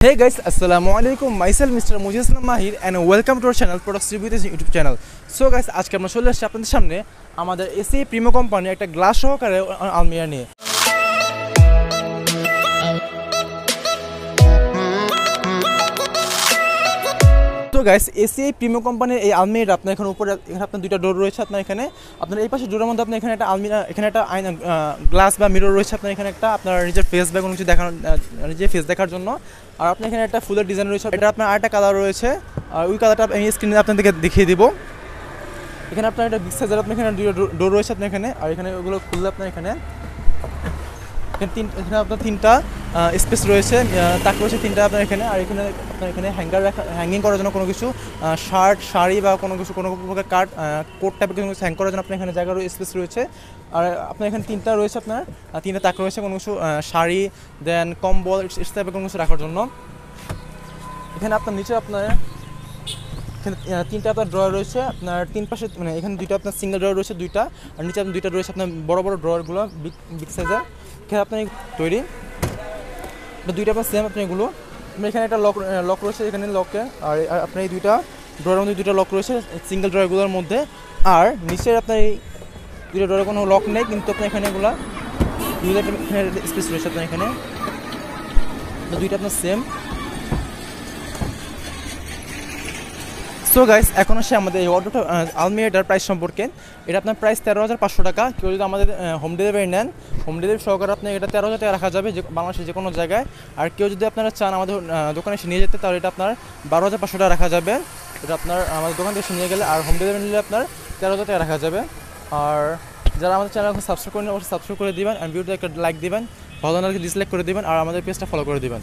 Hey guys, Assalamualaikum. Myself Mr. Mahir and welcome to our channel Products Review this YouTube channel. So guys, আজকে আমরা চলে আসছি আপনাদের সামনে আমাদের ACI প্রিমিয়াম কোম্পানির একটা গ্লাস সহকারে আলমিরা নিয়ে। তো গাইস, ACI প্রিমিয়াম কোম্পানির এই আলমিরাটা আপনার এখানে উপরে আপনার দুইটা ডোর রয়েছে। আপনার এখানে আপনার এই পাশে ডোরের মধ্যে আপনার এখানে একটা আলমিরা, এখানে একটা আয়না গ্লাস বা মিরর রয়েছে। আপনার এখানে একটা আপনার নিজের ফেস বা কোনো কিছু দেখানোর, নিজের ফেস দেখার জন্য। আর আপনার এখানে একটা ফুলের ডিজাইন রয়েছে, এটা আপনার আরেকটা কালার রয়েছে। আর ওই কালারটা আমি স্ক্রিনে আপনাদেরকে দেখিয়ে দিব। এখানে আপনার একটা বিগ সাইজের আপনার এখানে দুটো ডোর রয়েছে আপনার এখানে। আর এখানে ওগুলো খুললে আপনার এখানে এখানে আপনার তিনটা স্পেস রয়েছে, তাক রয়েছে তিনটা আপনার এখানে। আর এখানে আপনার এখানে হ্যাঙ্গিং করার জন্য কোনো কিছু শার্ট, শাড়ি বা কোনো কিছু কোনো প্রকার কোট টাইপের কোনো কিছু হ্যাং করার জন্য আপনার এখানে জায়গার স্পেস রয়েছে। আর আপনার এখানে তিনটা রয়েছে, আপনার তিনটা তাক রয়েছে কোনো কিছু শাড়ি, দেন কম্বল এই টাইপের কোনো কিছু রাখার জন্য। এখানে আপনার নিচে আপনার এখানে তিনটা আপনার ড্রয়ার রয়েছে, আপনার তিন পাশে মানে এখানে দুইটা আপনার সিঙ্গেল ড্রয়ার রয়েছে দুইটা, আর নিচে আপনার দুইটা রয়েছে আপনার বড় বড় ড্রয়ারগুলো বিগ সাইজের। এখানে আপনার তৈরি দুইটা আপনার সেম আপনার এগুলো। আপনার এখানে একটা লক রয়েছে এখানে লকে। আর আপনার এই দুইটা ড্রয়ারের মধ্যে দুইটা লক রয়েছে সিঙ্গেল ড্রয়ারগুলোর মধ্যে। আর নিচের আপনার এই দুইটা ড্রয়ারে কোনো লক নেই, কিন্তু আপনার এখানে এগুলো দুইটা এখানে স্পেস রয়েছে আপনার এখানে দুইটা আপনার সেম। সো গাইস, এখন আসে আমাদের এই অর্ডারটা আলমিরাটার প্রাইস সম্পর্কে। এটা আপনার প্রাইস 13,500 টাকা। কেউ যদি আমাদের হোম ডেলিভারি নেন, হোম ডেলিভারি সহকারে আপনি এটা 13,000 টাকা রাখা যাবে বাংলাদেশের যে কোনো জায়গায়। আর কেউ যদি আপনারা চান আমাদের দোকানে এসে নিয়ে যেতে, তাহলে এটা আপনার 12,500 টাকা রাখা যাবে। এটা আপনার আমাদের দোকান থেকে এসে নিয়ে গেলে। আর হোম ডেলিভারি নিলে আপনার 13,000 টাকা রাখা যাবে। আর যারা আমাদের চ্যানেল এখন সাবস্ক্রাইব করেন অবশ্যই সাবস্ক্রাইব করে দিবেন, আর ভিডিওতে একটা লাইক দিবেন, ভালো লাগলে ডিসলাইক করে দিবেন, আর আমাদের পেজটা ফলো করে দিবেন।